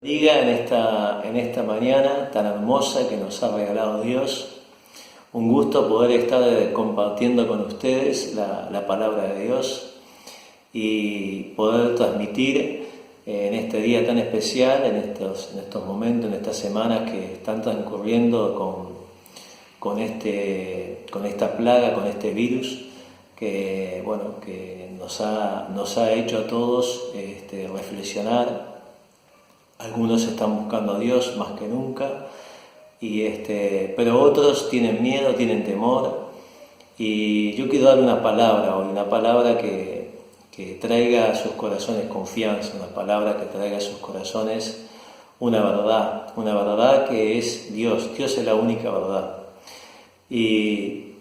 Diga en esta mañana tan hermosa que nos ha regalado Dios. Un gusto poder estar compartiendo con ustedes la palabra de Dios y poder transmitir en este día tan especial, en estos momentos, en estas semanas que están transcurriendo con esta plaga, con este virus que nos ha hecho a todos reflexionar. Algunos están buscando a Dios más que nunca, pero otros tienen miedo, tienen temor. Y yo quiero dar una palabra hoy, una palabra que traiga a sus corazones confianza, una palabra que traiga a sus corazones una verdad que es Dios. Dios es la única verdad. Y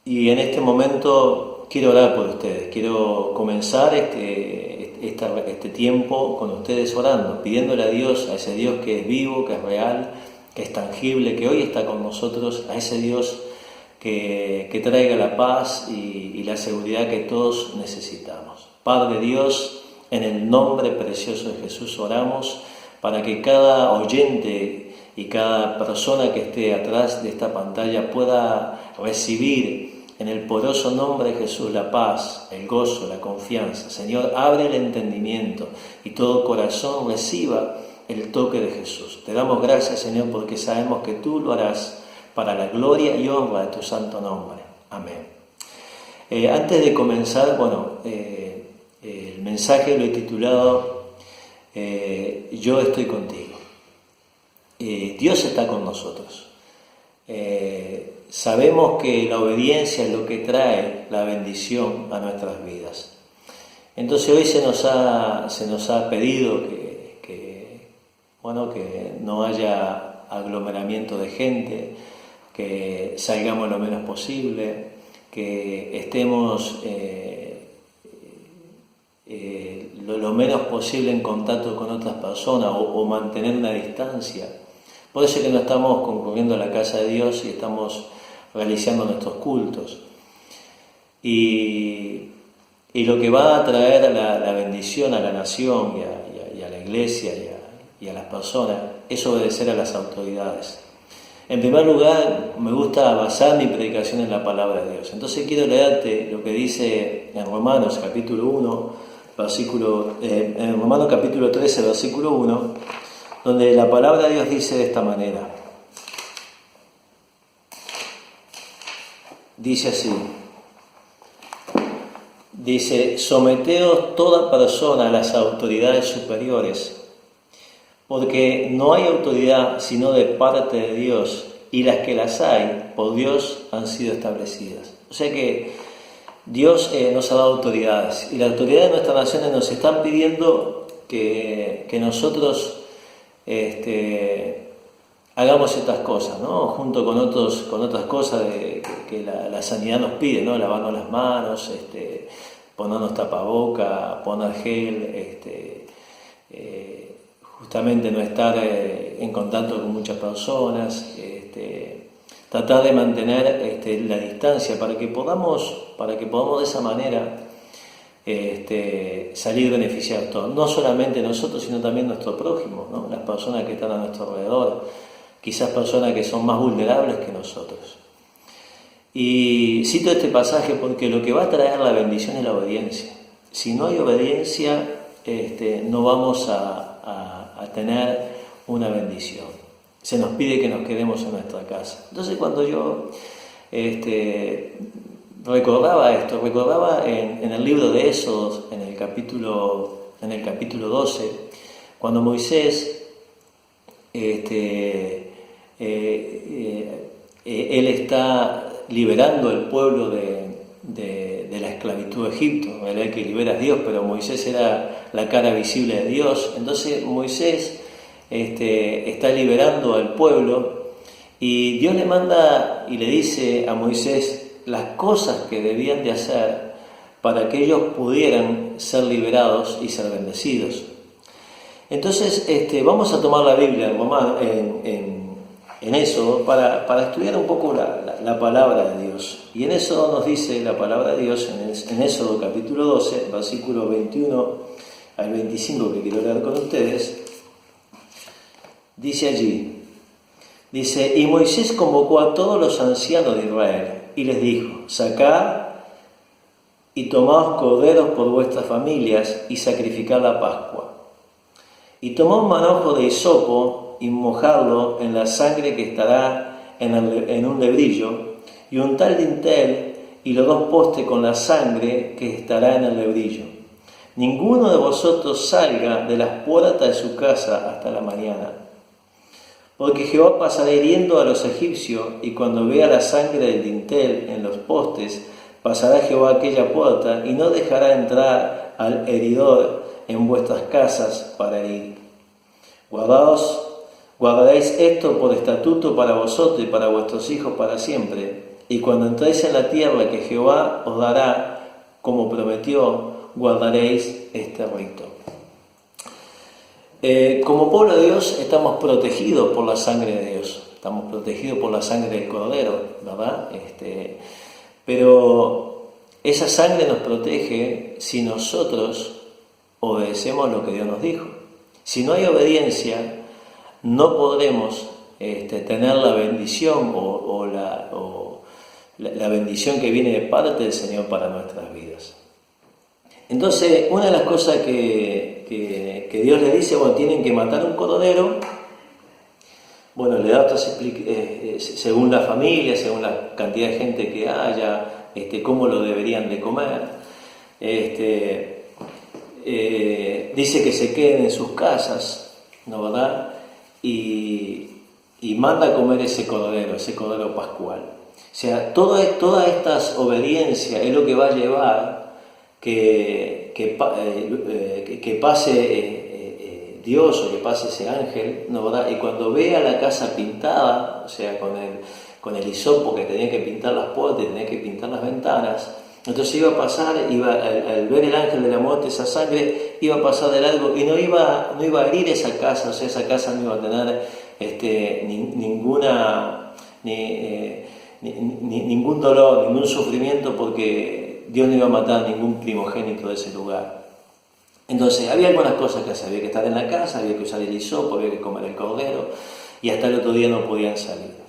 en este momento quiero orar por ustedes, quiero comenzar este tiempo con ustedes orando, pidiéndole a Dios, a ese Dios que es vivo, que es real, que es tangible, que hoy está con nosotros, a ese Dios que traiga la paz y la seguridad que todos necesitamos. Padre Dios, en el nombre precioso de Jesús oramos para que cada oyente y cada persona que esté atrás de esta pantalla pueda recibir en el poderoso nombre de Jesús la paz, el gozo, la confianza. Señor, abre el entendimiento y todo corazón reciba el toque de Jesús. Te damos gracias, Señor, porque sabemos que tú lo harás para la gloria y honra de tu santo nombre. Amén. Antes de comenzar, el mensaje lo he titulado Yo estoy contigo. Dios está con nosotros. Sabemos que la obediencia es lo que trae la bendición a nuestras vidas. Entonces hoy se nos ha pedido que no haya aglomeramiento de gente, que salgamos lo menos posible, que estemos lo menos posible en contacto con otras personas o mantener una distancia. Puede ser que no estamos concurriendo a la casa de Dios y estamos realizando nuestros cultos. Y lo que va a traer la bendición a la nación y a la iglesia y a las personas es obedecer a las autoridades. En primer lugar, me gusta basar mi predicación en la palabra de Dios. Entonces quiero leerte lo que dice en Romanos capítulo 1, en Romanos capítulo 13, versículo 1, donde la palabra de Dios dice de esta manera. Dice así. Dice: someteos toda persona a las autoridades superiores, porque no hay autoridad sino de parte de Dios, y las que las hay por Dios han sido establecidas. O sea que Dios nos ha dado autoridades, y las autoridades de nuestras naciones nos están pidiendo que nosotros hagamos estas cosas, ¿no? Junto con otras cosas que la sanidad nos pide, ¿no? Lavarnos las manos, ponernos tapaboca, poner gel, justamente no estar en contacto con muchas personas, tratar de mantener la distancia para que podamos de esa manera salir beneficiados todos, no solamente nosotros, sino también nuestro prójimo, ¿no? Las personas que están a nuestro alrededor, quizás personas que son más vulnerables que nosotros. Y cito este pasaje porque lo que va a traer la bendición es la obediencia. Si no hay obediencia, no vamos a tener una bendición. Se nos pide que nos quedemos en nuestra casa. Entonces cuando yo recordaba en el libro de Éxodo, en el capítulo 12, cuando Moisés, él está liberando al pueblo de la esclavitud de Egipto. En realidad el que libera es Dios, pero Moisés era la cara visible de Dios. Entonces Moisés está liberando al pueblo y Dios le manda y le dice a Moisés las cosas que debían de hacer para que ellos pudieran ser liberados y ser bendecidos. Entonces vamos a tomar la Biblia en Éxodo para estudiar un poco la palabra de Dios. Y en Éxodo nos dice la palabra de Dios, en Éxodo capítulo 12, versículo 21 al 25, que quiero leer con ustedes. dice allí, dice, y Moisés convocó a todos los ancianos de Israel y les dijo, sacad y tomaos corderos por vuestras familias y sacrificad la Pascua. Y tomó un manojo de hisopo y mojadlo en la sangre que estará en un lebrillo, y untad el dintel y los dos postes con la sangre que estará en el lebrillo. Ninguno de vosotros salga de las puertas de su casa hasta la mañana, porque Jehová pasará hiriendo a los egipcios, y cuando vea la sangre del dintel en los postes, pasará Jehová aquella puerta y no dejará entrar al heridor en vuestras casas para herir. Guardaréis esto por estatuto para vosotros y para vuestros hijos para siempre. Y cuando entréis en la tierra que Jehová os dará, como prometió, guardaréis este rito. Como pueblo de Dios estamos protegidos por la sangre de Dios. Estamos protegidos por la sangre del Cordero, ¿verdad? Pero esa sangre nos protege si nosotros obedecemos lo que Dios nos dijo. Si no hay obediencia, no podremos tener la bendición o la bendición que viene de parte del Señor para nuestras vidas. Entonces, una de las cosas que Dios le dice, bueno, tienen que matar un cordero. Bueno, le da otras según la familia, según la cantidad de gente que haya, cómo lo deberían de comer. Dice que se queden en sus casas, ¿no verdad? Y manda a comer ese cordero pascual. O sea, todas estas obediencias es lo que va a llevar que pase Dios o que pase ese ángel, ¿no verdad? Y cuando vea la casa pintada, o sea, con el hisopo que tenía que pintar las puertas, tenía que pintar las ventanas, entonces iba a pasar, al ver el ángel de la muerte, esa sangre, iba a pasar de largo y no iba a herir esa casa, o sea, esa casa no iba a tener ningún dolor, ningún sufrimiento, porque Dios no iba a matar a ningún primogénito de ese lugar. Entonces, había algunas cosas que hacer, había que estar en la casa, había que usar el hisopo, había que comer el cordero, y hasta el otro día no podían salir.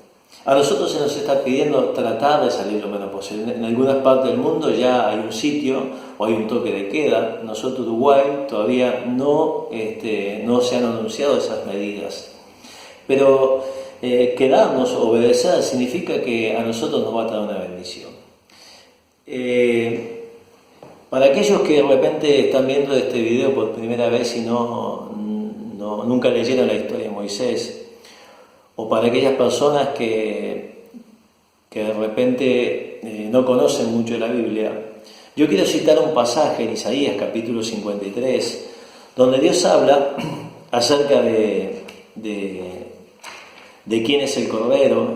A nosotros se nos está pidiendo tratar de salir lo menos posible. En algunas partes del mundo ya hay un sitio o hay un toque de queda. Nosotros, Uruguay, todavía no se han anunciado esas medidas. Pero quedarnos, obedecer, significa que a nosotros nos va a traer una bendición. Para aquellos que de repente están viendo este video por primera vez y nunca leyeron la historia de Moisés, o para aquellas personas que de repente no conocen mucho de la Biblia, yo quiero citar un pasaje en Isaías capítulo 53, donde Dios habla acerca de quién es el Cordero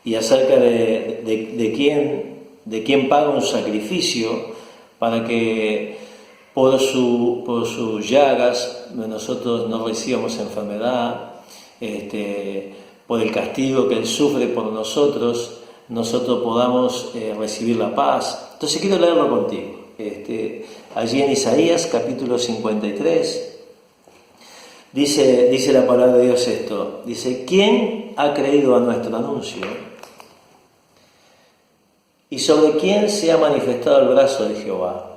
y acerca de quién paga un sacrificio para que por sus llagas nosotros no recibamos enfermedad, por el castigo que Él sufre por nosotros podamos recibir la paz. Entonces quiero leerlo contigo. Allí en Isaías capítulo 53 dice la palabra de Dios esto. Dice, ¿quién ha creído a nuestro anuncio? ¿Y sobre quién se ha manifestado el brazo de Jehová?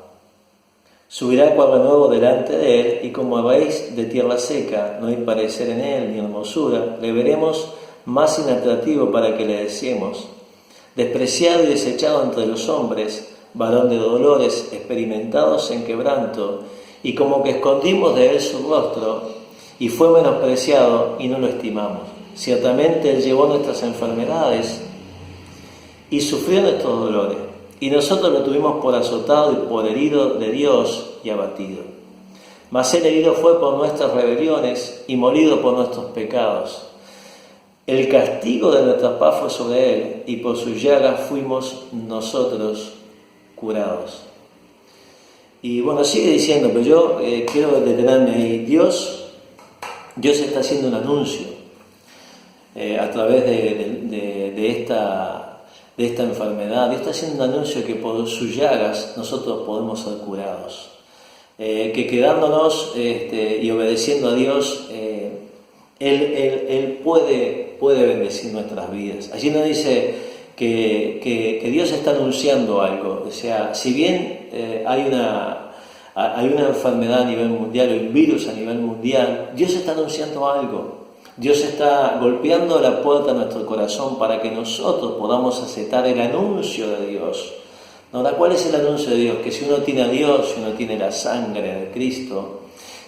Subirá cuadro nuevo delante de él, y como raíz de tierra seca, no hay parecer en él ni hermosura, le veremos más inatractivo para que le deseemos. Despreciado y desechado entre los hombres, varón de dolores, experimentados en quebranto, y como que escondimos de él su rostro, y fue menospreciado y no lo estimamos. Ciertamente él llevó nuestras enfermedades y sufrió nuestros dolores. Y nosotros lo tuvimos por azotado y por herido de Dios y abatido. Mas él herido fue por nuestras rebeliones y molido por nuestros pecados. El castigo de nuestra paz fue sobre él, y por sus llagas fuimos nosotros curados. Y bueno, sigue diciendo, pero yo quiero detenerme ahí. Dios está haciendo un anuncio a través de esta enfermedad. Dios está haciendo un anuncio que por sus llagas nosotros podemos ser curados. Que quedándonos y obedeciendo a Dios Él puede bendecir nuestras vidas. Allí nos dice que Dios está anunciando algo. O sea, si bien hay una enfermedad a nivel mundial o un virus a nivel mundial, Dios está anunciando algo. Dios está golpeando la puerta de nuestro corazón para que nosotros podamos aceptar el anuncio de Dios. ¿No? ¿Cuál es el anuncio de Dios? Que si uno tiene a Dios, si uno tiene la sangre de Cristo,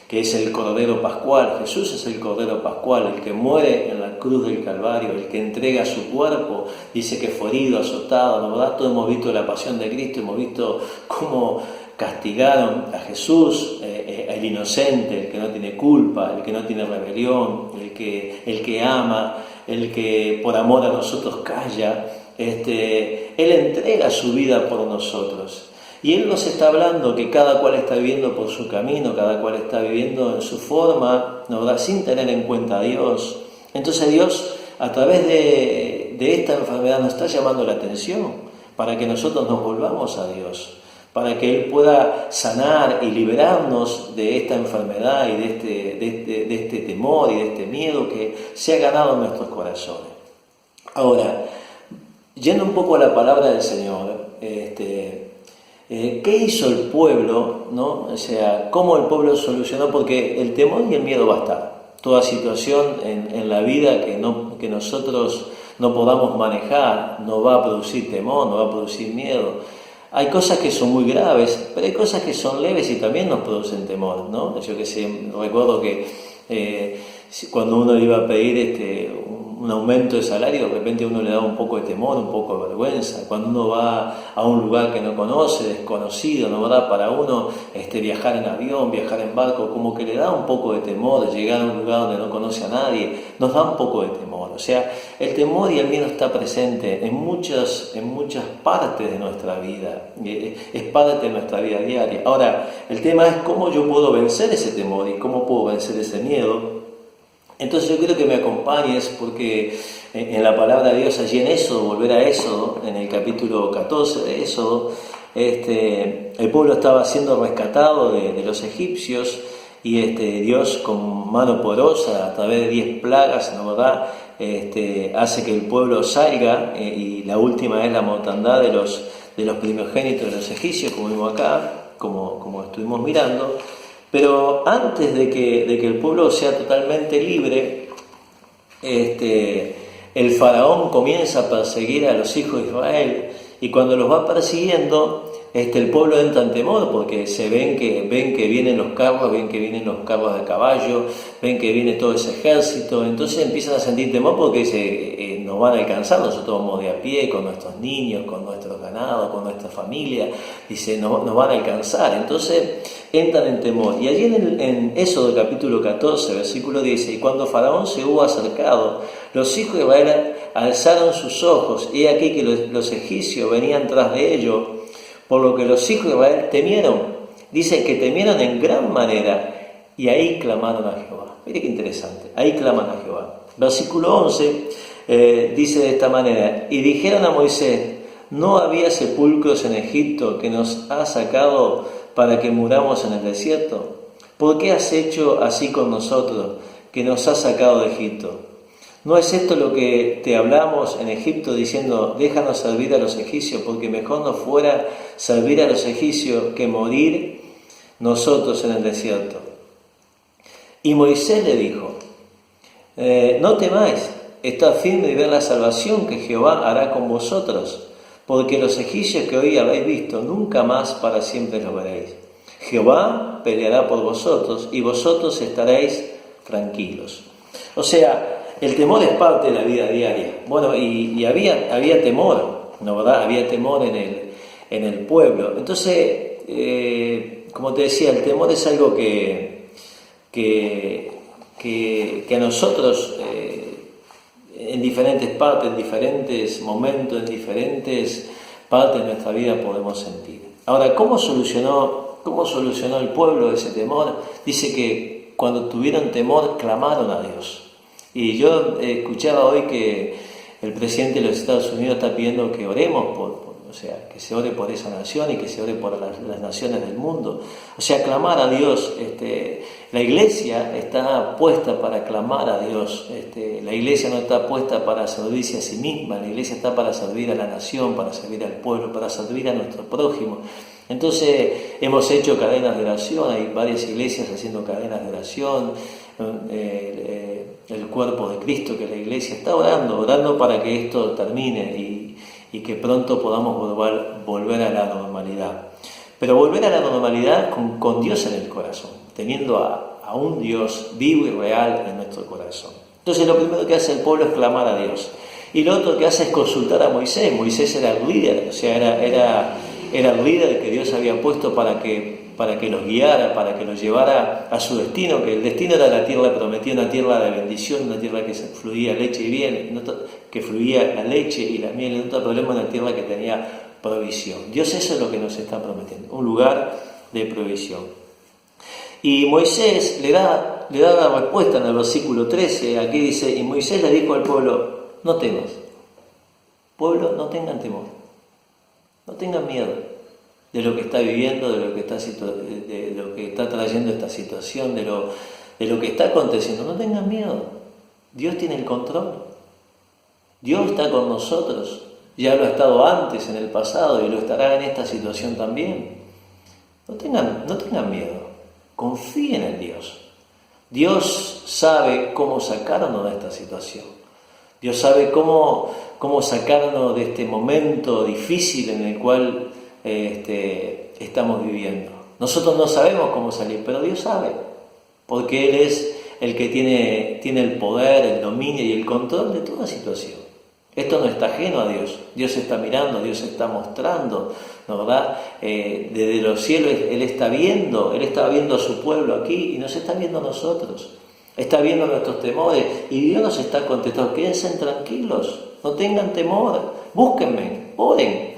que es el Cordero Pascual, Jesús es el Cordero Pascual, el que muere en la cruz del Calvario, el que entrega su cuerpo, dice que fue herido, azotado, ¿no? ¿Verdad? Todos hemos visto la pasión de Cristo, hemos visto cómo castigaron a Jesús, el inocente, el que no tiene culpa, el que no tiene rebelión, el que ama, el que por amor a nosotros calla. Él entrega su vida por nosotros. Y Él nos está hablando que cada cual está viviendo por su camino, cada cual está viviendo en su forma, ¿no? Sin tener en cuenta a Dios. Entonces Dios, a través de esta enfermedad, nos está llamando la atención para que nosotros nos volvamos a Dios, para que Él pueda sanar y liberarnos de esta enfermedad y de este temor y de este miedo que se ha ganado en nuestros corazones. Ahora, yendo un poco a la palabra del Señor, ¿qué hizo el pueblo? ¿No? O sea, ¿cómo el pueblo solucionó? Porque el temor y el miedo va a estar. Toda situación en la vida que nosotros no podamos manejar nos va a producir temor, nos va a producir miedo. Hay cosas que son muy graves, pero hay cosas que son leves y también nos producen temor, ¿no? Yo que sé, recuerdo que cuando uno iba a pedir un aumento de salario, de repente uno le da un poco de temor, un poco de vergüenza. Cuando uno va a un lugar que no conoce, desconocido, ¿no? ¿Verdad? Para uno viajar en avión, viajar en barco, como que le da un poco de temor, llegar a un lugar donde no conoce a nadie, nos da un poco de temor. O sea, el temor y el miedo está presente en muchas partes de nuestra vida, es parte de nuestra vida diaria. Ahora, el tema es cómo yo puedo vencer ese temor y cómo puedo vencer ese miedo. Entonces yo quiero que me acompañes porque en la palabra de Dios, allí en Éxodo, volver a Éxodo, en el capítulo 14 de Éxodo, el pueblo estaba siendo rescatado de los egipcios y Dios con mano poderosa, a través de 10 plagas, ¿no? ¿Verdad? Hace que el pueblo salga y la última es la mortandad de los primogénitos de los egipcios, como vimos acá, como estuvimos mirando. Pero antes de que el pueblo sea totalmente libre, el faraón comienza a perseguir a los hijos de Israel y cuando los va persiguiendo, el pueblo entra en temor porque ven que vienen los carros, ven que vienen los carros de caballo, ven que viene todo ese ejército, entonces empiezan a sentir temor porque nos van a alcanzar, nosotros vamos de a pie con nuestros niños, con nuestro ganado, con nuestra familia, dice, nos van a alcanzar, entonces entran en temor. Y allí en Éxodo capítulo 14, versículo 10, y cuando Faraón se hubo acercado, los hijos de Israel alzaron sus ojos, y aquí que los egipcios venían tras de ellos, por lo que los hijos de Israel temieron. Dice que temieron en gran manera y ahí clamaron a Jehová. Mire qué interesante, ahí claman a Jehová. Versículo 11 dice de esta manera, y dijeron a Moisés, ¿no había sepulcros en Egipto que nos ha sacado para que muramos en el desierto? ¿Por qué has hecho así con nosotros, que nos has sacado de Egipto? ¿No es esto lo que te hablamos en Egipto diciendo, déjanos servir a los egipcios, porque mejor nos fuera servir a los egipcios que morir nosotros en el desierto? Y Moisés le dijo, no temáis, estad firme y ver la salvación que Jehová hará con vosotros, porque los egipcios que hoy habéis visto, nunca más para siempre los veréis. Jehová peleará por vosotros y vosotros estaréis tranquilos. O sea, el temor es parte de la vida diaria. Bueno, y había temor, ¿no, verdad? Había temor en el pueblo. Entonces, como te decía, el temor es algo que a nosotros, en diferentes partes, en diferentes momentos, en diferentes partes de nuestra vida podemos sentir. Ahora, ¿cómo solucionó el pueblo ese temor? Dice que cuando tuvieron temor, clamaron a Dios. Y yo escuchaba hoy que el presidente de los Estados Unidos está pidiendo que oremos o sea, que se ore por esa nación y que se ore por las naciones del mundo. O sea, clamar a Dios La iglesia está puesta para clamar a Dios. La iglesia no está puesta para servirse a sí misma. La iglesia está para servir a la nación, para servir al pueblo, para servir a nuestro prójimo. Entonces hemos hecho cadenas de oración. Hay varias iglesias haciendo cadenas de oración. El cuerpo de Cristo, que es la iglesia, está orando para que esto termine y que pronto podamos volver a la normalidad. Pero volver a la normalidad con Dios en el corazón, teniendo a un Dios vivo y real en nuestro corazón. Entonces lo primero que hace el pueblo es clamar a Dios. Y lo otro que hace es consultar a Moisés. Moisés era el líder, o sea, era el líder que Dios había puesto para que los guiara, para que los llevara a su destino, que el destino era la tierra prometida, una tierra de bendición, una tierra que fluía leche y miel, que fluía la leche y la miel, no otro problema, una tierra que tenía provisión. Dios, eso es lo que nos está prometiendo, un lugar de provisión. Y Moisés le da la respuesta en el versículo 13, aquí dice, y Moisés le dijo al pueblo, no temas, pueblo, no tengan temor, no tengan miedo de lo que está viviendo, de lo que está trayendo esta situación, de lo que está aconteciendo, no tengan miedo, Dios tiene el control, Dios está con nosotros. Ya lo ha estado antes, en el pasado, y lo estará en esta situación también. No tengan miedo, confíen en Dios. Dios sabe cómo sacarnos de esta situación. Dios sabe cómo sacarnos de este momento difícil en el cual estamos viviendo. Nosotros no sabemos cómo salir, pero Dios sabe, porque Él es el que tiene el poder, el dominio y el control de toda situación. Esto no está ajeno a Dios. Dios está mirando, Dios está mostrando, ¿no, verdad? Desde los cielos Él está viendo a su pueblo aquí y nos está viendo a nosotros. Está viendo nuestros temores y Dios nos está contestando. Quédense tranquilos, no tengan temor, búsquenme, oren,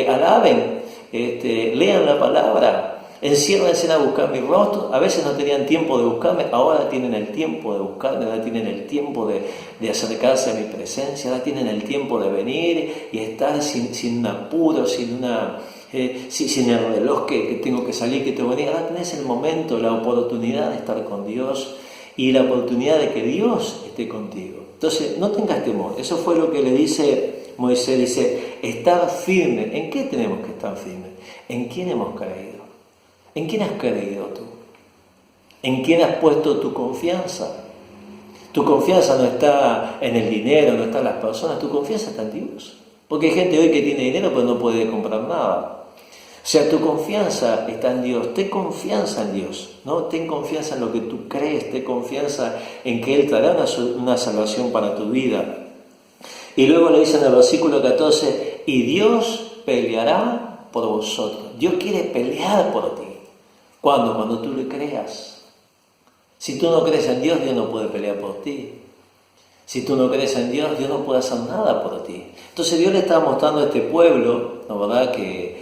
alaben, lean la palabra. Enciérrense a buscar mi rostro. A veces no tenían tiempo de buscarme, ahora tienen el tiempo de buscarme, ahora tienen el tiempo de acercarse a mi presencia, ahora tienen el tiempo de venir y estar sin un apuro, sin el reloj que tengo que salir, que tengo que venir. Ahora tenés el momento, la oportunidad de estar con Dios y la oportunidad de que Dios esté contigo. Entonces, no tengas temor. Eso fue lo que le dice Moisés, dice, estar firme. ¿En qué tenemos que estar firmes? ¿En quién hemos creído? ¿En quién has creído tú? ¿En quién has puesto tu confianza? Tu confianza no está en el dinero, no está en las personas, tu confianza está en Dios. Porque hay gente hoy que tiene dinero pero no puede comprar nada. O sea, tu confianza está en Dios, ten confianza en Dios, ¿no? Ten confianza en lo que tú crees, ten confianza en que Él traerá una salvación para tu vida. Y luego le dice en el versículo 14, y Dios peleará por vosotros. Dios quiere pelear por ti. ¿Cuándo? Cuando tú le creas. Si tú no crees en Dios, Dios no puede pelear por ti. Si tú no crees en Dios, Dios no puede hacer nada por ti. Entonces Dios le está mostrando a este pueblo, ¿no, verdad?, que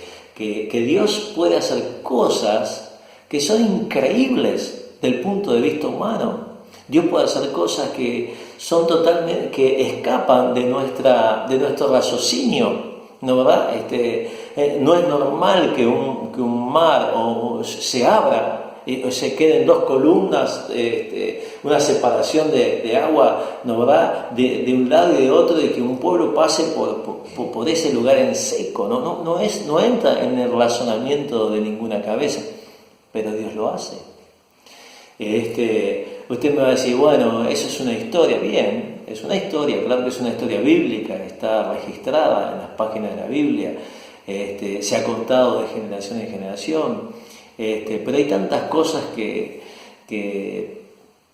Dios puede hacer cosas que son increíbles del punto de vista humano. Dios puede hacer cosas que son totalmente, que escapan de nuestro raciocinio. ¿No, verdad? No es normal que un mar se abra o se queden dos columnas, una separación de agua, ¿no, verdad?, de un lado y de otro, y que un pueblo pase por ese lugar en seco. No entra en el razonamiento de ninguna cabeza, pero Dios lo hace. Usted me va a decir, bueno, eso es una historia. Bien, es una historia, claro que es una historia bíblica, está registrada en las páginas de la Biblia, se ha contado de generación en generación, pero hay tantas cosas que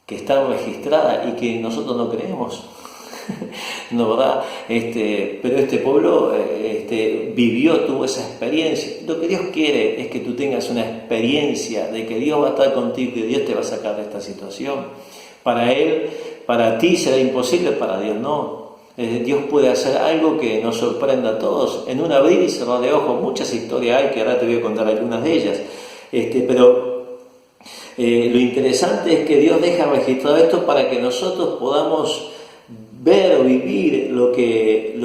están registradas y que nosotros no creemos. ¿No, verdad? Pero este pueblo tuvo esa experiencia. Lo que Dios quiere es que tú tengas una experiencia de que Dios va a estar contigo y que Dios te va a sacar de esta situación. Para ti será imposible, para Dios no. Dios puede hacer algo que nos sorprenda a todos. En un abrir y cerrar de ojos, muchas historias hay que ahora te voy a contar algunas de ellas. Pero lo interesante es que Dios deja registrado esto para que nosotros podamos ver o vivir lo que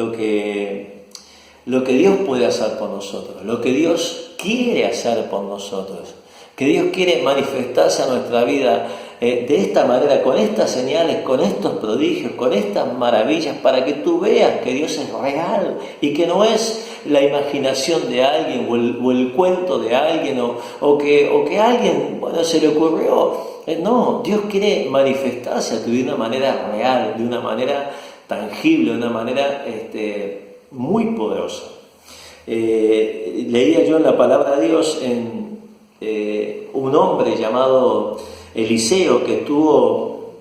Dios puede hacer por nosotros, lo que Dios quiere hacer por nosotros. que Dios quiere manifestarse a nuestra vida de esta manera, con estas señales, con estos prodigios, con estas maravillas, para que tú veas que Dios es real y que no es la imaginación de alguien o el cuento de alguien o que a alguien, bueno, se le ocurrió. No, Dios quiere manifestarse a ti de una manera real, de una manera tangible, de una manera muy poderosa. Leía yo en la palabra de Dios en un hombre llamado Eliseo que estuvo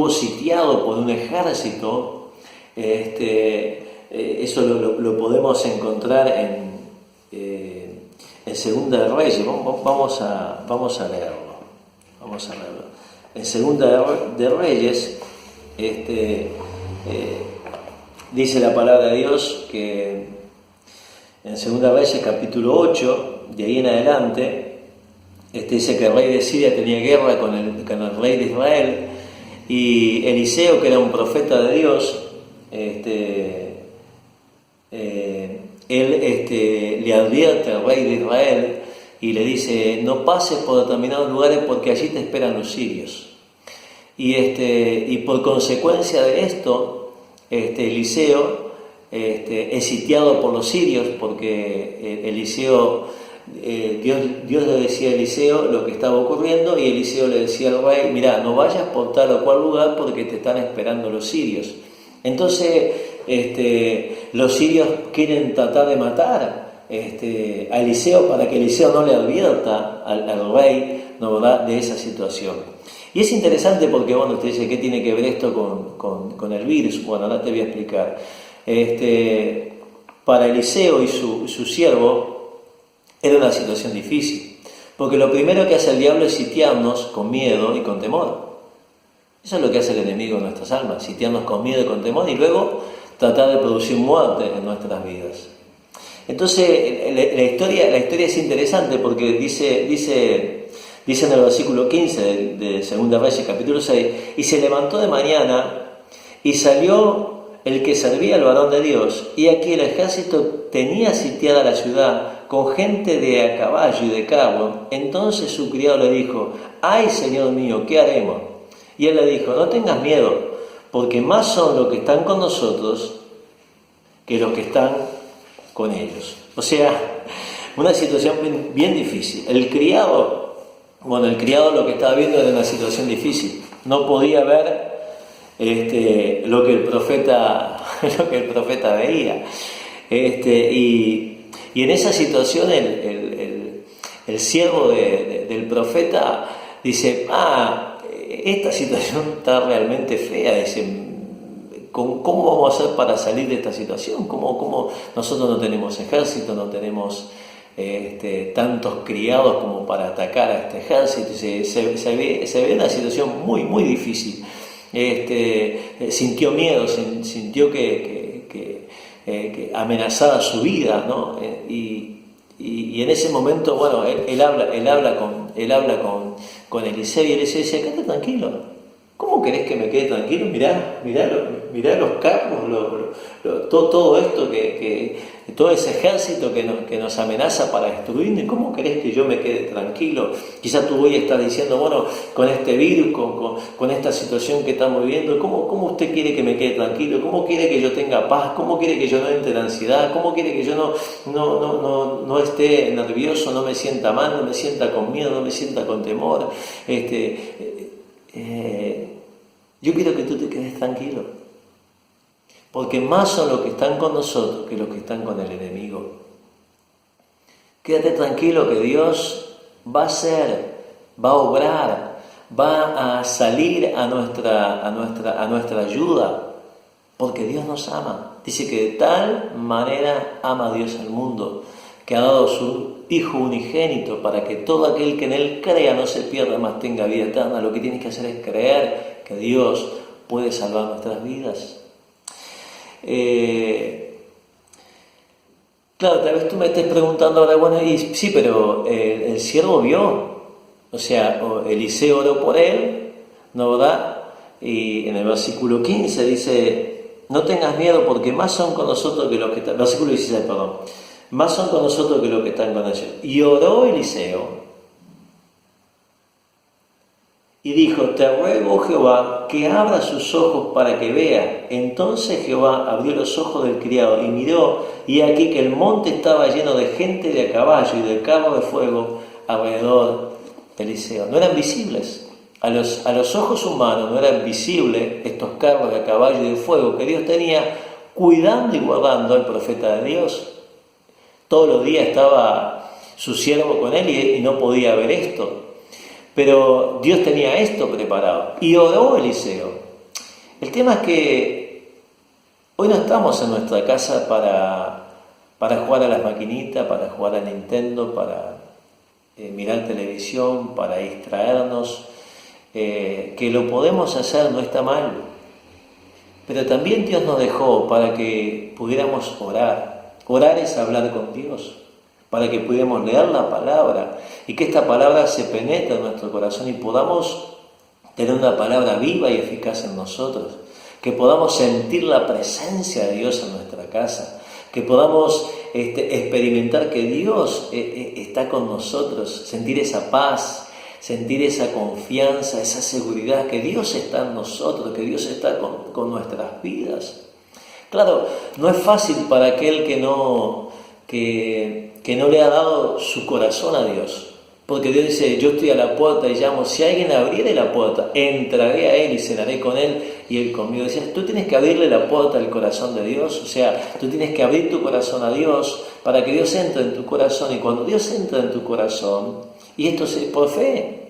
sitiado por un ejército. Eso lo podemos encontrar en Segunda de Reyes. Vamos a leerlo. En Segunda de Reyes dice la palabra de Dios que en Segunda Reyes capítulo 8, de ahí en adelante, dice que el rey de Siria tenía guerra con el rey de Israel, y Eliseo, que era un profeta de Dios, él le advierte al rey de Israel y le dice: no pases por determinados lugares porque allí te esperan los sirios. Y por consecuencia de esto, Eliseo es sitiado por los sirios, porque Eliseo, Dios le decía a Eliseo lo que estaba ocurriendo, y Eliseo le decía al rey: mira, no vayas por tal o cual lugar porque te están esperando los sirios. Entonces los sirios quieren tratar de matar a Eliseo para que Eliseo no le advierta al rey, ¿no, verdad?, de esa situación. Y es interesante porque, bueno, usted dice: ¿qué tiene que ver esto con el virus? Bueno, ahora te voy a explicar. Para Eliseo y su siervo era una situación difícil, porque lo primero que hace el diablo es sitiarnos con miedo y con temor. Eso es lo que hace el enemigo en nuestras almas: sitiarnos con miedo y con temor, y luego tratar de producir muerte en nuestras vidas. Entonces la historia es interesante porque dice en el versículo 15 de Segunda Reyes capítulo 6: y se levantó de mañana y salió el que servía al varón de Dios, y aquí el ejército tenía sitiada la ciudad con gente de a caballo y de carro. Entonces su criado le dijo: ay, Señor mío, ¿qué haremos? Y él le dijo: no tengas miedo, porque más son los que están con nosotros que los que están con ellos. O sea, una situación bien difícil. El criado lo que estaba viendo era una situación difícil. No podía ver lo que el profeta veía. Y en esa situación el siervo del profeta dice: esta situación está realmente fea. Dice: ¿cómo vamos a hacer para salir de esta situación? ¿Cómo nosotros no tenemos ejército, no tenemos tantos criados como para atacar a este ejército? Se ve una situación muy, muy difícil. Sintió miedo, sintió que amenazaba su vida, ¿no? Y en ese momento, bueno, él habla con Eliseo, y Eliseo dice: quédate tranquilo. ¿Cómo querés que me quede tranquilo? Mirá los carros, todo esto, todo ese ejército que nos amenaza para destruirnos. ¿Cómo querés que yo me quede tranquilo? Quizás tú hoy estás diciendo: bueno, con este virus, con esta situación que estamos viviendo, ¿cómo usted quiere que me quede tranquilo? ¿Cómo quiere que yo tenga paz? ¿Cómo quiere que yo no entre en ansiedad? ¿Cómo quiere que yo no esté nervioso, no me sienta mal, no me sienta con miedo, no me sienta con temor? Yo quiero que tú te quedes tranquilo, porque más son los que están con nosotros que los que están con el enemigo. Quédate tranquilo que Dios va a hacer, va a obrar, va a salir a nuestra ayuda, porque Dios nos ama. Dice que de tal manera ama Dios al mundo, que ha dado su Hijo unigénito para que todo aquel que en Él crea no se pierda, mas tenga vida eterna. Lo que tienes que hacer es creer que Dios puede salvar nuestras vidas. Claro, tal vez tú me estés preguntando ahora: bueno, sí, pero el siervo vio, o sea, Eliseo oró por él, ¿no, verdad? Y en el versículo 15 dice: no tengas miedo porque más son con nosotros que los que están... Versículo 16, perdón. más son con nosotros que los que están con ellos. Y oró Eliseo y dijo, te ruego, Jehová, que abra sus ojos para que vea. Entonces Jehová abrió los ojos del criado y miró, y aquí que el monte estaba lleno de gente de a caballo y de carro de fuego alrededor de Eliseo. No eran visibles. A los ojos humanos no eran visibles estos carros de a caballo y de fuego que Dios tenía cuidando y guardando al profeta de Dios. Todos los días estaba su siervo con él y no podía ver esto. Pero Dios tenía esto preparado. Y oró Eliseo. El tema es que hoy no estamos en nuestra casa para jugar a las maquinitas, para jugar a Nintendo, para mirar televisión, para distraernos. Que lo podemos hacer, no está mal. Pero también Dios nos dejó para que pudiéramos orar. Orar es hablar con Dios, para que pudiéramos leer la palabra y que esta palabra se penetre en nuestro corazón y podamos tener una palabra viva y eficaz en nosotros, que podamos sentir la presencia de Dios en nuestra casa, que podamos experimentar que Dios está con nosotros, sentir esa paz, sentir esa confianza, esa seguridad, que Dios está en nosotros, que Dios está con nuestras vidas. Claro, no es fácil para aquel que no le ha dado su corazón a Dios. Porque Dios dice, yo estoy a la puerta y llamo, si alguien abriere la puerta, entraré a él y cenaré con él y él conmigo. Decías, tú tienes que abrirle la puerta al corazón de Dios, o sea, tú tienes que abrir tu corazón a Dios para que Dios entre en tu corazón. Y cuando Dios entra en tu corazón, y esto es por fe,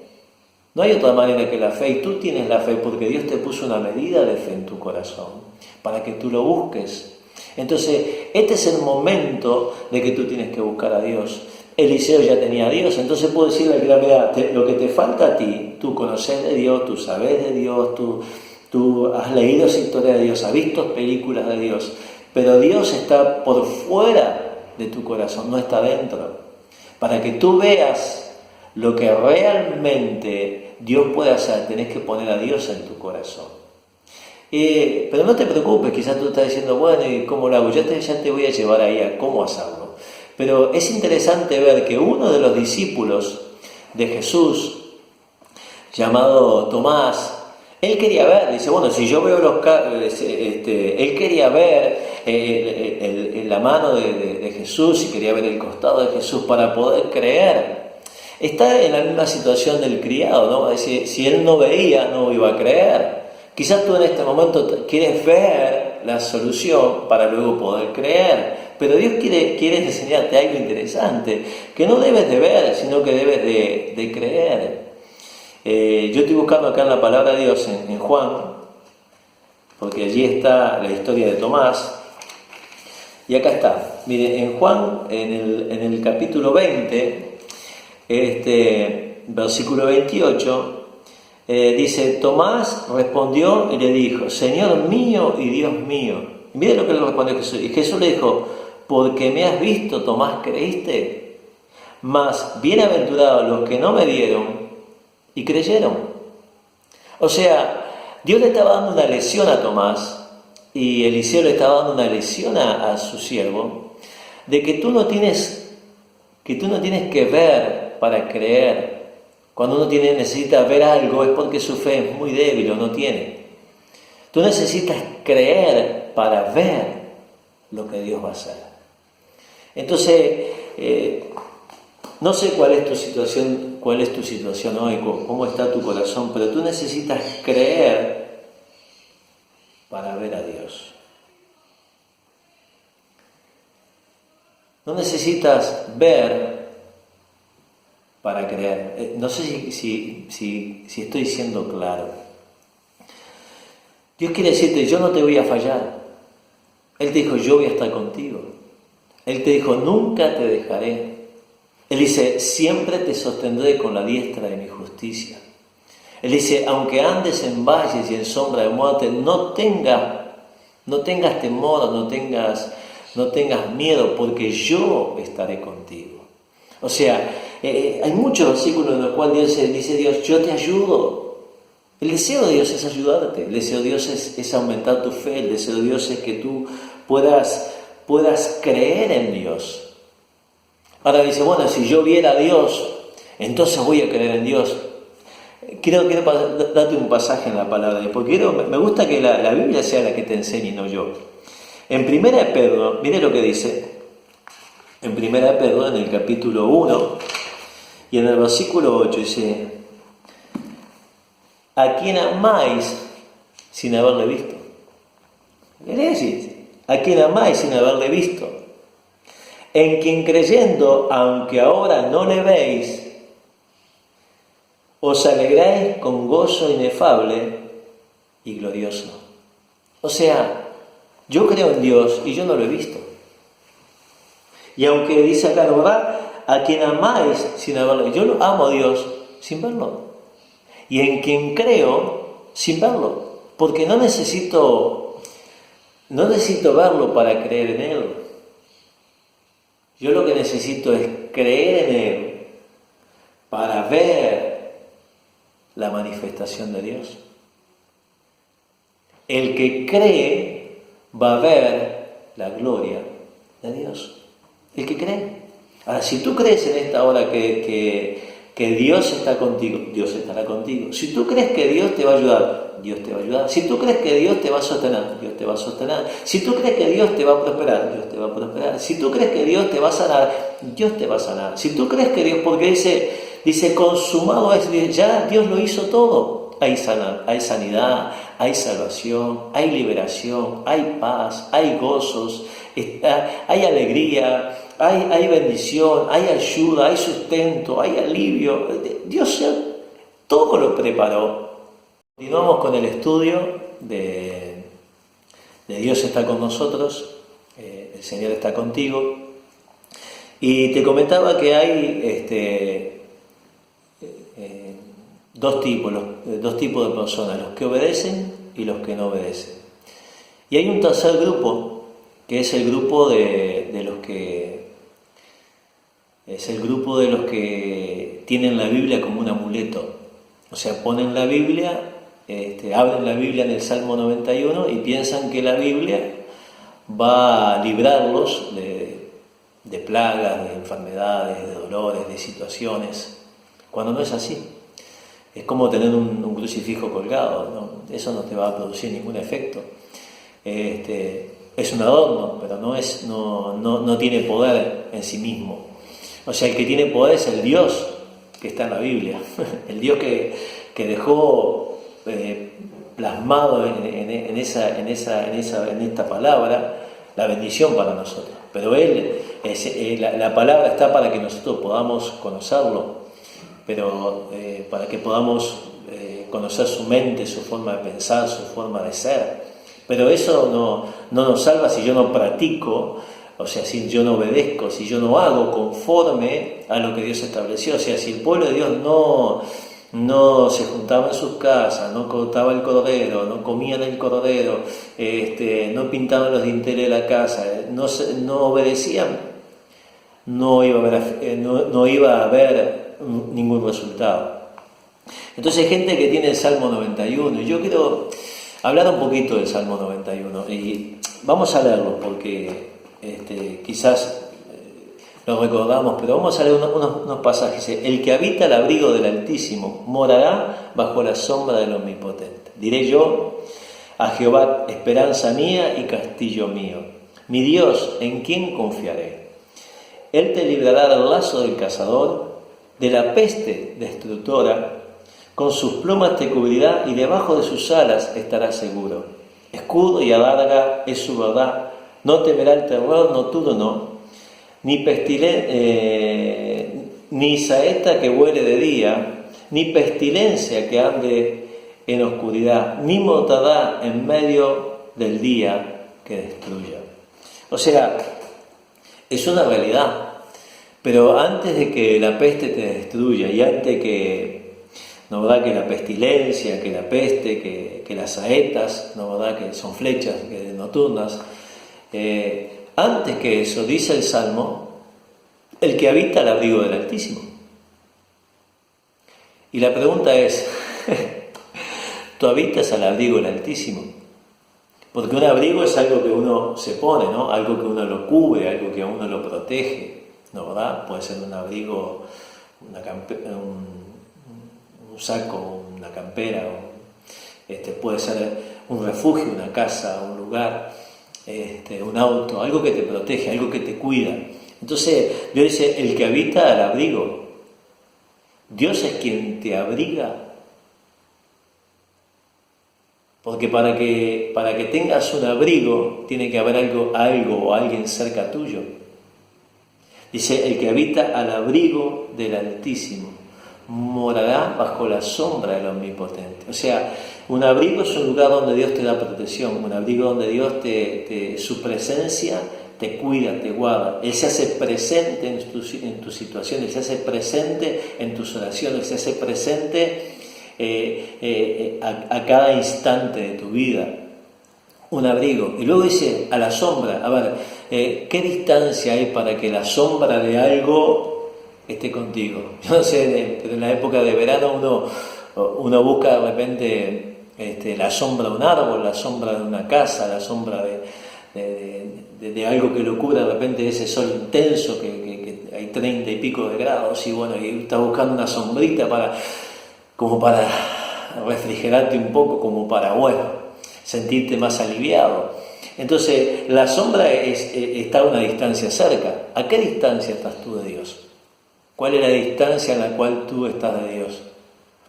no hay otra manera que la fe, y tú tienes la fe porque Dios te puso una medida de fe en tu corazón, para que tú lo busques. Entonces, este es el momento de que tú tienes que buscar a Dios. Eliseo ya tenía a Dios, entonces puedo decirle al criado, mira, lo que te falta a ti, tú conoces de Dios, tú sabes de Dios, tú has leído esa historia de Dios, has visto películas de Dios, pero Dios está por fuera de tu corazón, no está dentro. Para que tú veas lo que realmente Dios puede hacer, tenés que poner a Dios en tu corazón. Pero no te preocupes, quizás tú estás diciendo, bueno, ¿y cómo lo hago? Ya te voy a llevar ahí a cómo hacerlo. Pero es interesante ver que uno de los discípulos de Jesús, llamado Tomás, él quería ver, dice, bueno, si yo veo él quería ver la mano de Jesús y quería ver el costado de Jesús para poder creer. Está en la misma situación del criado, ¿no? Si él no veía, no iba a creer. Quizás tú en este momento quieres ver la solución para luego poder creer, pero Dios quiere enseñarte algo interesante, que no debes de ver, sino que debes de creer. Yo estoy buscando acá en la palabra de Dios, en Juan, porque allí está la historia de Tomás, y acá está. Mire, en Juan, en el capítulo 20, versículo 28, dice, Tomás respondió y le dijo, Señor mío y Dios mío. Y mire lo que le respondió Jesús. Y Jesús le dijo, porque me has visto, Tomás, creíste. Mas bienaventurados los que no me vieron y creyeron. O sea, Dios le estaba dando una lección a Tomás y Eliseo le estaba dando una lección a su siervo de que tú no tienes que ver para creer. Cuando uno necesita ver algo es porque su fe es muy débil o no tiene. Tú necesitas creer para ver lo que Dios va a hacer. Entonces, no sé cuál es tu situación hoy, cómo está tu corazón, pero tú necesitas creer para ver a Dios. No necesitas ver para creer. No sé si estoy siendo claro. Dios quiere decirte, yo no te voy a fallar. Él te dijo, yo voy a estar contigo. Él te dijo, nunca te dejaré. Él dice, siempre te sostendré con la diestra de mi justicia. Él dice, aunque andes en valles y en sombra de muerte, no tengas temor, no tengas miedo, porque yo estaré contigo. O sea, hay muchos versículos en los cuales dice Dios, yo te ayudo. El deseo de Dios es ayudarte, el deseo de Dios es aumentar tu fe, el deseo de Dios es que tú puedas creer en Dios. Ahora dice, bueno, si yo viera a Dios, entonces voy a creer en Dios. Quiero darte un pasaje en la palabra, porque me gusta que la Biblia sea la que te enseñe, no yo. En Primera de Pedro, mire lo que dice, en Primera de Pedro, en el capítulo 1, y en el versículo 8 dice, a quien amáis sin haberle visto. ¿Qué quiere decir? A quien amáis sin haberle visto. En quien creyendo, aunque ahora no le veis, os alegráis con gozo inefable y glorioso. O sea, yo creo en Dios y yo no lo he visto. Y aunque dice acá, ¿no verdad? A quien amáis sin haberlo visto. Yo lo amo a Dios sin verlo. Y en quien creo sin verlo. Porque no necesito verlo para creer en Él. Yo lo que necesito es creer en Él para ver la manifestación de Dios. El que cree va a ver la gloria de Dios. El que cree. Ahora, si tú crees en esta hora que Dios está contigo, Dios estará contigo. Si tú crees que Dios te va a ayudar, Dios te va a ayudar. Si tú crees que Dios te va a sostener, Dios te va a sostener. Si tú crees que Dios te va a prosperar, Dios te va a prosperar. Si tú crees que Dios te va a sanar, Dios te va a sanar. Si tú crees que Dios, porque dice consumado es, ya Dios lo hizo todo. Hay sanidad, hay salvación, hay liberación, hay paz, hay gozos, hay alegría, hay bendición, hay ayuda, hay sustento, hay alivio. Dios todo lo preparó. Continuamos con el estudio de Dios está con nosotros, el Señor está contigo. Y te comentaba que hay dos tipos de personas, los que obedecen y los que no obedecen. Y hay un tercer grupo, que es el grupo de los que tienen la Biblia como un amuleto. O sea, ponen la Biblia, abren la Biblia en el Salmo 91 y piensan que la Biblia va a librarlos de plagas, de enfermedades, de dolores, de situaciones, cuando no es así. Es como tener un crucifijo colgado, ¿no? Eso no te va a producir ningún efecto. Es un adorno, pero no tiene poder en sí mismo. O sea, el que tiene poder es el Dios que está en la Biblia, el Dios que dejó plasmado en esta palabra la bendición para nosotros. Pero la palabra está para que nosotros podamos conocerlo, pero para que podamos conocer su mente, su forma de pensar, su forma de ser. Pero eso no nos salva si yo no practico, o sea, si yo no obedezco, si yo no hago conforme a lo que Dios estableció. O sea, si el pueblo de Dios no se juntaba en sus casas, no cortaba el cordero, no comían el cordero, no pintaban los dinteles de la casa, no obedecían, no iba a haber ningún resultado. Entonces hay gente que tiene el Salmo 91, y yo quiero hablar un poquito del Salmo 91, y vamos a leerlo porque quizás lo recordamos, pero vamos a leer unos pasajes. El que habita el abrigo del Altísimo morará bajo la sombra del Omnipotente. Diré yo a Jehová, esperanza mía y castillo mío, mi Dios, ¿en quién confiaré? Él te librará del lazo del cazador, de la peste destructora, con sus plumas te cubrirá y debajo de sus alas estarás seguro. Escudo y adarga es su verdad, no temerá el terror nocturno, ni saeta que vuele de día, ni pestilencia que ande en oscuridad, ni mortandad en medio del día que destruya. O sea, es una realidad. Pero antes de que la peste te destruya y antes que, ¿no verdad?, que la pestilencia, que la peste, que las saetas, ¿no verdad?, que son flechas nocturnas, antes que eso, dice el Salmo, el que habita al abrigo del Altísimo. Y la pregunta es, ¿tú habitas al abrigo del Altísimo? Porque un abrigo es algo que uno se pone, ¿no? Algo que uno lo cubre, algo que a uno lo protege. ¿no, verdad? Puede ser un abrigo, un saco, una campera, puede ser un refugio, una casa, un lugar, un auto, algo que te protege, algo que te cuida. Entonces Dios dice, el que habita al abrigo, Dios es quien te abriga. Porque para que tengas un abrigo, tiene que haber algo o alguien cerca tuyo. Dice, el que habita al abrigo del Altísimo morará bajo la sombra del Omnipotente. O sea, un abrigo es un lugar donde Dios te da protección, un abrigo donde Dios su presencia te cuida, te guarda. Él se hace presente en tus situaciones, se hace presente en tus oraciones, se hace presente a cada instante de tu vida. Un abrigo. Y luego dice, a la sombra. A ver, ¿qué distancia hay para que la sombra de algo esté contigo? Yo no sé, pero en la época de verano uno busca de repente la sombra de un árbol, la sombra de una casa, la sombra de algo que lo cubra de repente ese sol intenso que hay 30 y pico de grados, y bueno, y estás buscando una sombrita como para refrigerarte un poco, como para, bueno, sentirte más aliviado. Entonces, la sombra está a una distancia cerca. ¿A qué distancia estás tú de Dios? ¿Cuál es la distancia en la cual tú estás de Dios?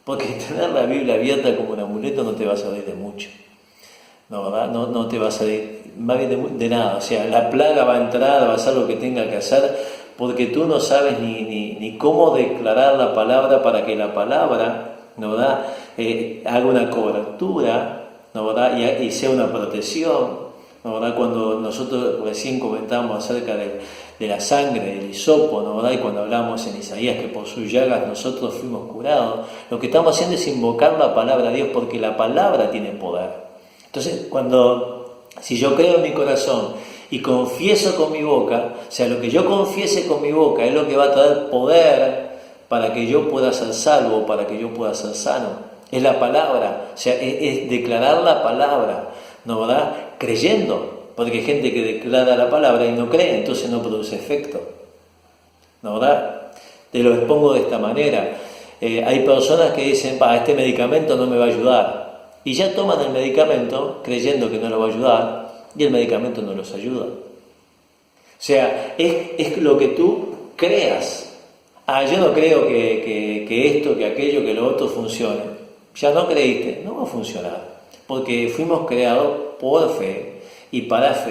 Porque tener la Biblia abierta como un amuleto no te va a servir de mucho. No, ¿verdad? No te va a servir más bien de nada. O sea, la plaga va a entrar, va a hacer lo que tenga que hacer, porque tú no sabes ni cómo declarar la palabra para que la palabra, ¿no, verdad? Haga una cobertura, ¿no, verdad? Y sea una protección, ¿no, verdad? Cuando nosotros recién comentamos acerca de la sangre, del hisopo, ¿no, verdad? Y cuando hablamos en Isaías que por sus llagas nosotros fuimos curados, lo que estamos haciendo es invocar la palabra de Dios, porque la palabra tiene poder. Entonces, si yo creo en mi corazón y confieso con mi boca, o sea, lo que yo confiese con mi boca es lo que va a traer poder para que yo pueda ser salvo, para que yo pueda ser sano. Es la palabra, o sea, es declarar la palabra, ¿no, verdad? Creyendo, porque hay gente que declara la palabra y no cree, entonces no produce efecto, ¿no, verdad? Te lo expongo de esta manera. Hay personas que dicen, este medicamento no me va a ayudar, y ya toman el medicamento creyendo que no lo va a ayudar, y el medicamento no los ayuda. O sea, es lo que tú creas. Yo no creo que esto, que aquello, que lo otro funcione. Ya no creíste, no va a funcionar, porque fuimos creados por fe y para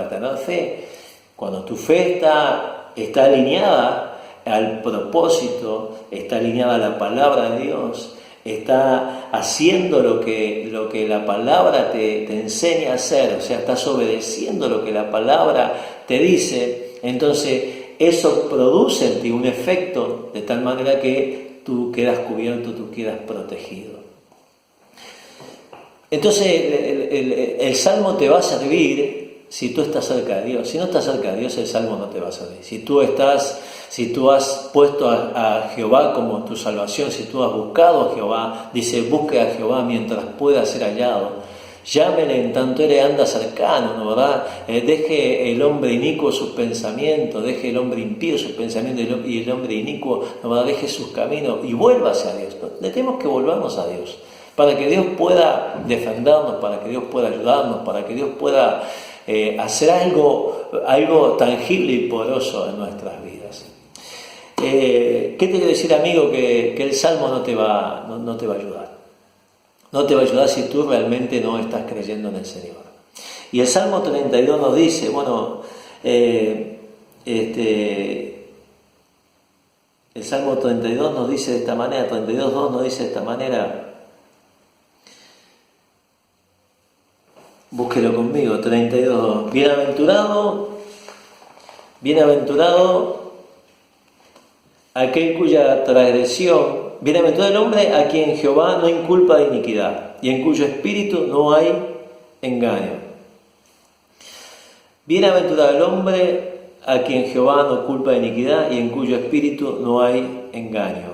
tener fe. Cuando tu fe está alineada al propósito, está alineada a la palabra de Dios, está haciendo lo que la palabra te enseña a hacer, o sea, estás obedeciendo lo que la palabra te dice, entonces eso produce en ti un efecto de tal manera que tú quedas cubierto, tú quedas protegido. Entonces el Salmo te va a servir si tú estás cerca de Dios. Si no estás cerca de Dios, el Salmo no te va a servir. Si tú has puesto a Jehová como tu salvación, si tú has buscado a Jehová, dice, busque a Jehová mientras pueda ser hallado. Llámele en tanto él anda cercano, ¿no, verdad? Deje el hombre inicuo sus pensamientos, deje el hombre impío sus pensamientos y el hombre inicuo, ¿no, verdad? Deje sus caminos y vuélvase a Dios. ¿No? Tenemos que volvernos a Dios para que Dios pueda defendernos, para que Dios pueda ayudarnos, para que Dios pueda hacer algo tangible y poderoso en nuestras vidas. ¿Qué te quiero decir, amigo? Que el Salmo no te va a ayudar. No te va a ayudar si tú realmente no estás creyendo en el Señor. Y el Salmo 32 nos dice, el Salmo 32 nos dice de esta manera, 32.2 nos dice de esta manera, búsquelo conmigo, 32.2, bienaventurado aquel cuya transgresión, bienaventurado el hombre a quien Jehová no inculpa de iniquidad y en cuyo espíritu no hay engaño. Bienaventurado el hombre a quien Jehová no culpa de iniquidad y en cuyo espíritu no hay engaño.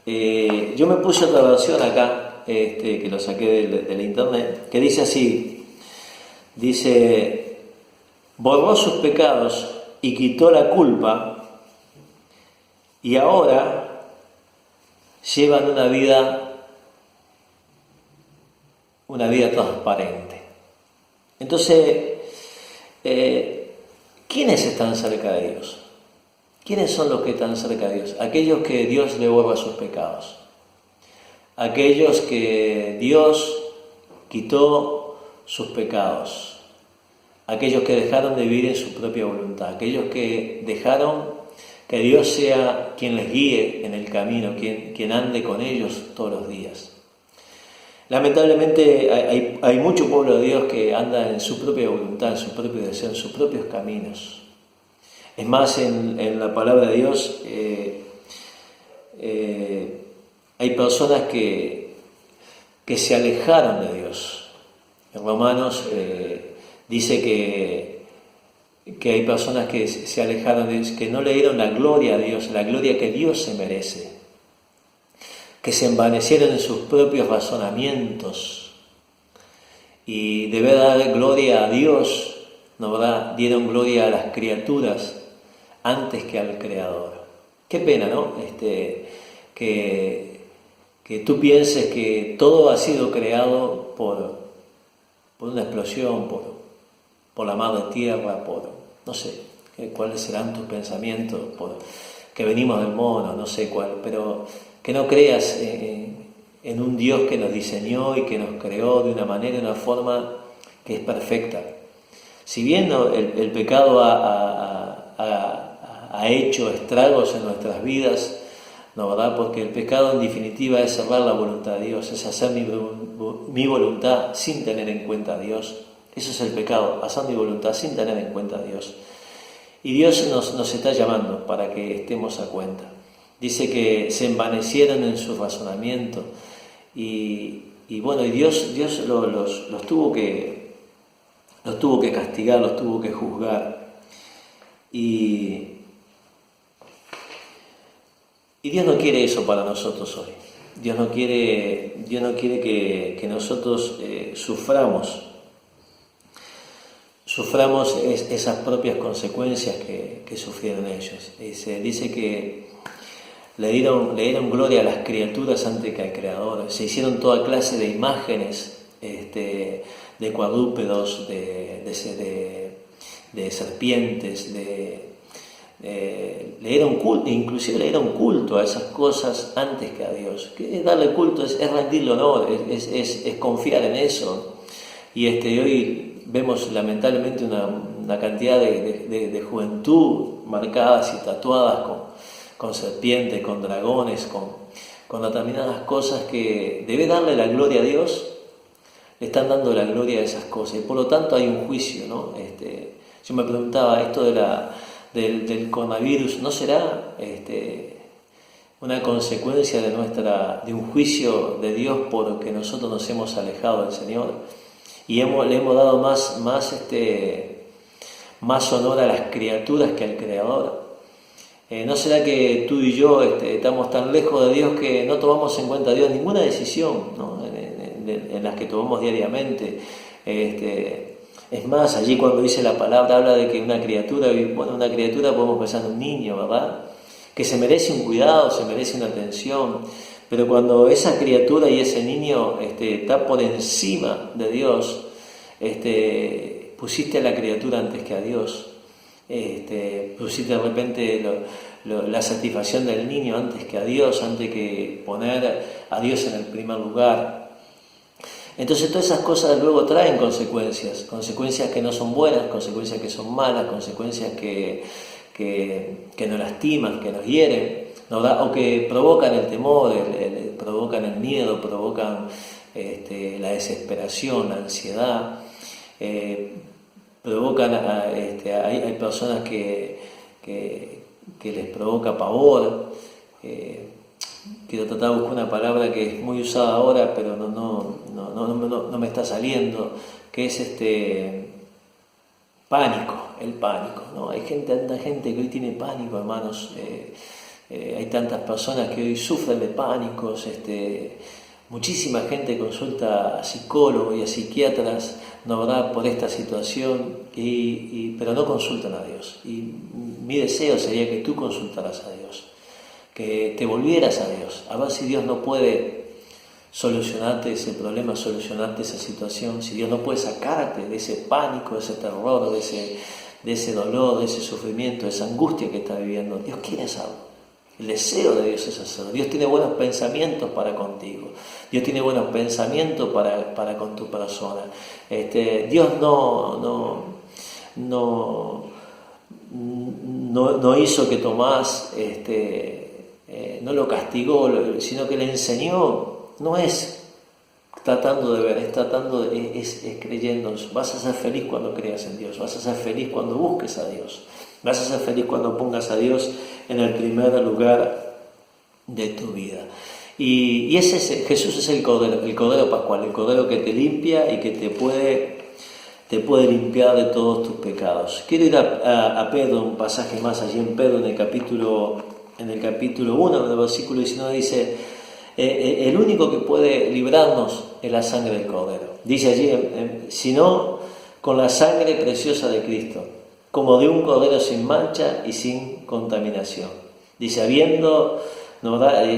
Yo me puse otra versión acá, que lo saqué de la internet, que dice así, dice, borró sus pecados y quitó la culpa y ahora llevan una vida transparente. Entonces, ¿quiénes están cerca de Dios? ¿Quiénes son los que están cerca de Dios? Aquellos que Dios le borra sus pecados. Aquellos que Dios quitó sus pecados. Aquellos que dejaron de vivir en su propia voluntad. Aquellos que dejaron que Dios sea quien les guíe en el camino, quien ande con ellos todos los días. Lamentablemente hay mucho pueblo de Dios que anda en su propia voluntad, en su propio deseo, en sus propios caminos. Es más, en la palabra de Dios hay personas que se alejaron de Dios. En Romanos dice que hay personas que se alejaron de Dios, que no le dieron la gloria a Dios, la gloria que Dios se merece, que se envanecieron en sus propios razonamientos y de dar gloria a Dios, ¿no verdad? Dieron gloria a las criaturas antes que al Creador. Qué pena, ¿no? Que tú pienses que todo ha sido creado por una explosión, por la madre tierra, no sé cuáles serán tus pensamientos, que venimos del mono, no sé cuál, pero que no creas en un Dios que nos diseñó y que nos creó de una manera, de una forma que es perfecta. Si bien el pecado ha hecho estragos en nuestras vidas, ¿no verdad? Porque el pecado en definitiva es cerrar la voluntad de Dios, es hacer mi voluntad sin tener en cuenta a Dios. Eso es el pecado, hacer mi voluntad sin tener en cuenta a Dios. Y Dios nos está llamando para que estemos a cuenta. Dice que se envanecieron en su razonamiento y bueno, y Dios los tuvo que castigar, los tuvo que juzgar. Y Dios no quiere eso para nosotros hoy. Dios no quiere que nosotros suframos esas propias consecuencias que sufrieron ellos. Dice que le dieron gloria a las criaturas antes que al Creador. Se hicieron toda clase de imágenes de cuadrúpedos, de serpientes, le dieron culto, inclusive le dieron culto a esas cosas antes que a Dios. Que darle culto es rendirle honor, es confiar en eso. Y hoy vemos lamentablemente una cantidad de juventud marcadas y tatuadas con serpientes, con dragones, con determinadas cosas que debe darle la gloria a Dios, le están dando la gloria a esas cosas. Y por lo tanto hay un juicio, ¿no? Yo me preguntaba, esto del coronavirus, ¿no será una consecuencia de un juicio de Dios porque nosotros nos hemos alejado del Señor y le hemos dado más honor a las criaturas que al Creador? ¿No será que tú y yo estamos tan lejos de Dios que no tomamos en cuenta a Dios ninguna decisión, ¿no? en las que tomamos diariamente? Es más, allí cuando dice la palabra habla de que una criatura podemos pensar en un niño, ¿verdad? Que se merece un cuidado, se merece una atención, pero cuando esa criatura y ese niño está por encima de Dios, pusiste a la criatura antes que a Dios, pusiste de repente la satisfacción del niño antes que a Dios, antes que poner a Dios en el primer lugar. Entonces todas esas cosas luego traen consecuencias que no son buenas, consecuencias que son malas, consecuencias que nos lastiman, que nos hieren, ¿no? O que provocan el temor, provocan el miedo, provocan la desesperación, la ansiedad, provocan hay personas que les provoca pavor. Quiero tratar de buscar una palabra que es muy usada ahora, pero no me está saliendo, que es pánico, el pánico, ¿no? Hay tanta gente que hoy tiene pánico, hermanos. Hay tantas personas que hoy sufren de pánicos. Muchísima gente consulta a psicólogos y a psiquiatras, ¿no verdad?, por esta situación, pero no consultan a Dios. Y mi deseo sería que tú consultaras a Dios. que te volvieras a Dios, a ver si Dios no puede solucionarte ese problema, solucionarte esa situación, si Dios no puede sacarte de ese pánico, de ese terror, de ese dolor, de ese sufrimiento, de esa angustia que estás viviendo. Dios quiere hacerlo. El deseo de Dios es hacerlo. Dios tiene buenos pensamientos para contigo. Dios tiene buenos pensamientos para con tu persona. Dios no hizo que Tomás, no lo castigó, sino que le enseñó. No es tratando de ver, es creyendo. Vas a ser feliz cuando creas en Dios, vas a ser feliz cuando busques a Dios, vas a ser feliz cuando pongas a Dios en el primer lugar de tu vida. Y Jesús es el Cordero Pascual, el Cordero que te limpia y que te puede limpiar de todos tus pecados. Quiero ir a Pedro, un pasaje más allí en Pedro, en el capítulo 1, en el versículo 19, dice: el único que puede librarnos es la sangre del Cordero. Dice allí, sino con la sangre preciosa de Cristo, como de un Cordero sin mancha y sin contaminación. Dice, habiendo,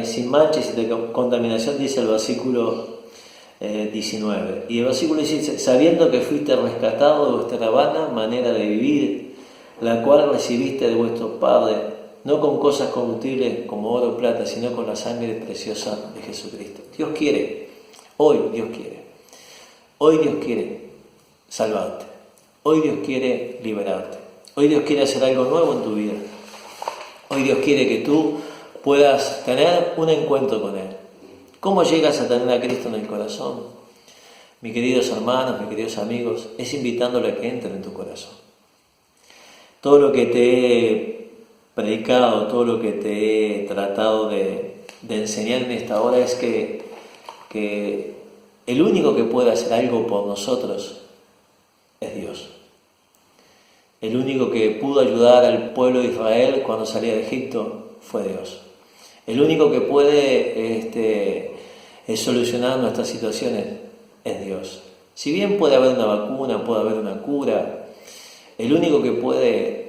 sin mancha y sin contaminación, dice el versículo 19. Y el versículo dice, sabiendo que fuiste rescatado de vuestra vana manera de vivir, la cual recibiste de vuestro Padre, no con cosas corruptibles como oro o plata, sino con la sangre preciosa de Jesucristo. Dios quiere salvarte. Hoy Dios quiere liberarte. Hoy Dios quiere hacer algo nuevo en tu vida. Hoy Dios quiere que tú puedas tener un encuentro con Él. ¿Cómo llegas a tener a Cristo en el corazón? Mis queridos hermanos, mis queridos amigos, es invitándole a que entre en tu corazón. Todo lo que te he predicado, todo lo que te he tratado de enseñar en esta hora es que el único que puede hacer algo por nosotros es Dios. El único que pudo ayudar al pueblo de Israel cuando salía de Egipto fue Dios. El único que puede solucionar nuestras situaciones es Dios. Si bien puede haber una vacuna, puede haber una cura, el único que puede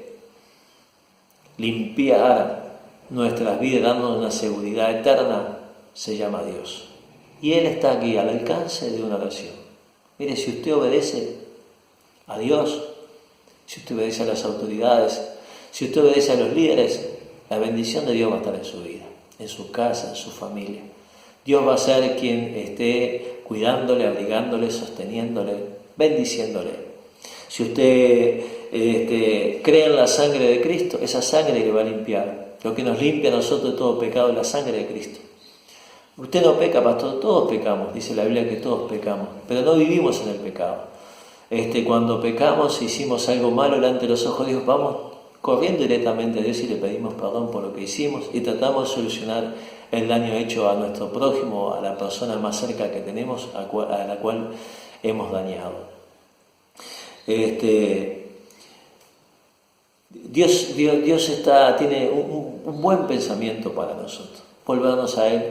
limpiar nuestras vidas, dándonos una seguridad eterna, se llama Dios. Y Él está aquí al alcance de una oración. Mire, si usted obedece a Dios, si usted obedece a las autoridades, si usted obedece a los líderes, la bendición de Dios va a estar en su vida, en su casa, en su familia. Dios va a ser quien esté cuidándole, abrigándole, sosteniéndole, bendiciéndole. Si usted cree en la sangre de Cristo, esa sangre le va a limpiar. Lo que nos limpia a nosotros de todo pecado es la sangre de Cristo. Usted no peca, pastor, todos pecamos, dice la Biblia que todos pecamos, pero no vivimos en el pecado. Cuando pecamos, hicimos algo malo delante de los ojos de Dios, vamos corriendo directamente a Dios y le pedimos perdón por lo que hicimos y tratamos de solucionar el daño hecho a nuestro prójimo, a la persona más cerca que tenemos, a la cual hemos dañado. Dios tiene un buen pensamiento para nosotros. Volvernos a Él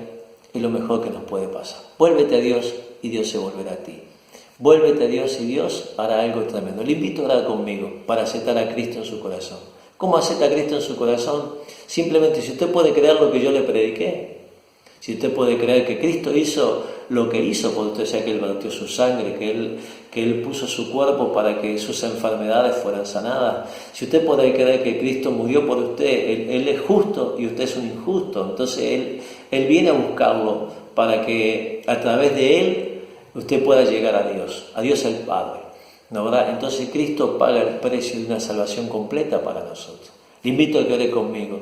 es lo mejor que nos puede pasar. Vuélvete a Dios y Dios se volverá a ti. Vuélvete a Dios y Dios hará algo tremendo. Le invito a orar conmigo para aceptar a Cristo en su corazón. ¿Cómo acepta a Cristo en su corazón? Simplemente, si usted puede creer lo que yo le prediqué, si usted puede creer que Cristo hizo lo que hizo por usted, o sea que Él vertió su sangre, que él puso su cuerpo para que sus enfermedades fueran sanadas, si usted puede creer que Cristo murió por usted, Él es justo y usted es un injusto, entonces Él viene a buscarlo para que a través de Él usted pueda llegar a Dios el Padre, ¿no, verdad? Entonces Cristo paga el precio de una salvación completa para nosotros. Le invito a que ore conmigo,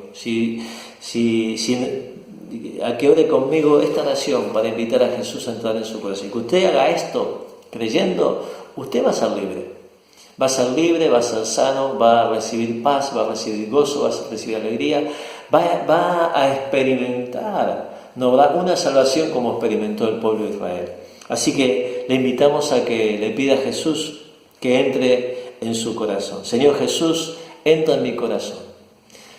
a que ore conmigo esta oración para invitar a Jesús a entrar en su corazón. Y que usted haga esto creyendo, usted va a ser libre. Va a ser libre, va a ser sano, va a recibir paz, va a recibir gozo, va a recibir alegría, va a experimentar, ¿no, verdad?, una salvación como experimentó el pueblo de Israel. Así que le invitamos a que le pida a Jesús que entre en su corazón. Señor Jesús, entra en mi corazón.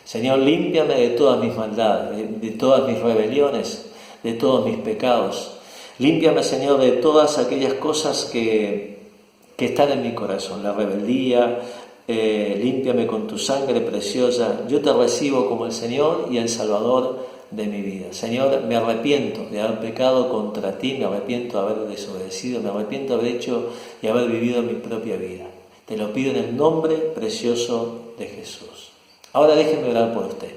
Señor, límpiame de todas mis maldades, de todas mis rebeliones, de todos mis pecados. Límpiame, Señor, de todas aquellas cosas que están en mi corazón, la rebeldía. Límpiame con tu sangre preciosa. Yo te recibo como el Señor y el Salvador de mi vida. Señor, me arrepiento de haber pecado contra ti, me arrepiento de haber desobedecido, me arrepiento de haber hecho y haber vivido mi propia vida. Te lo pido en el nombre precioso de Jesús. Ahora déjeme orar por usted.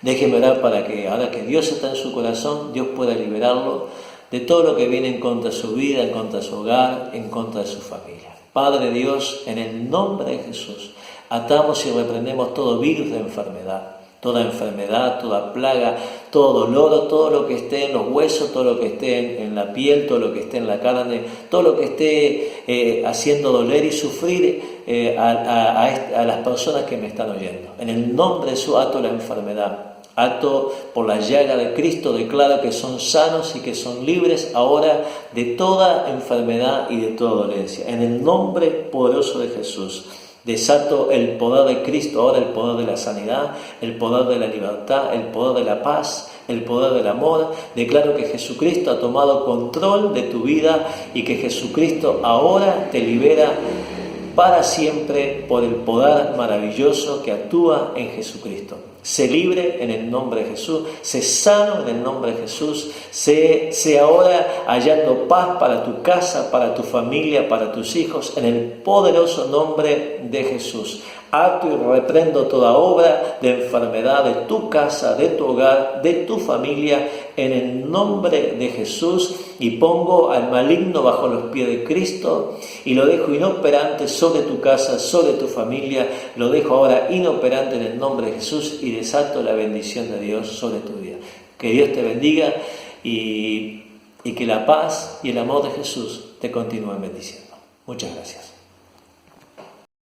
Déjeme orar para que, ahora que Dios está en su corazón, Dios pueda liberarlo de todo lo que viene en contra de su vida, en contra de su hogar, en contra de su familia. Padre Dios, en el nombre de Jesús, atamos y reprendemos todo virus de enfermedad, toda plaga, todo dolor, todo lo que esté en los huesos, todo lo que esté en la piel, todo lo que esté en la carne, todo lo que esté haciendo doler y sufrir a las personas que me están oyendo. En el nombre de Jesús ato la enfermedad. Ato por la llaga de Cristo, declaro que son sanos y que son libres ahora de toda enfermedad y de toda dolencia. En el nombre poderoso de Jesús, desato el poder de Cristo, ahora el poder de la sanidad, el poder de la libertad, el poder de la paz, el poder del amor. Declaro que Jesucristo ha tomado control de tu vida y que Jesucristo ahora te libera para siempre por el poder maravilloso que actúa en Jesucristo. Sé libre en el nombre de Jesús, sé sano en el nombre de Jesús, sé ahora hallando paz para tu casa, para tu familia, para tus hijos, en el poderoso nombre de Jesús. Ato y reprendo toda obra de enfermedad de tu casa, de tu hogar, de tu familia, en el nombre de Jesús, y pongo al maligno bajo los pies de Cristo y lo dejo inoperante sobre tu casa, sobre tu familia. Lo dejo ahora inoperante en el nombre de Jesús y desato la bendición de Dios sobre tu vida. Que Dios te bendiga y que la paz y el amor de Jesús te continúen bendiciendo. Muchas gracias.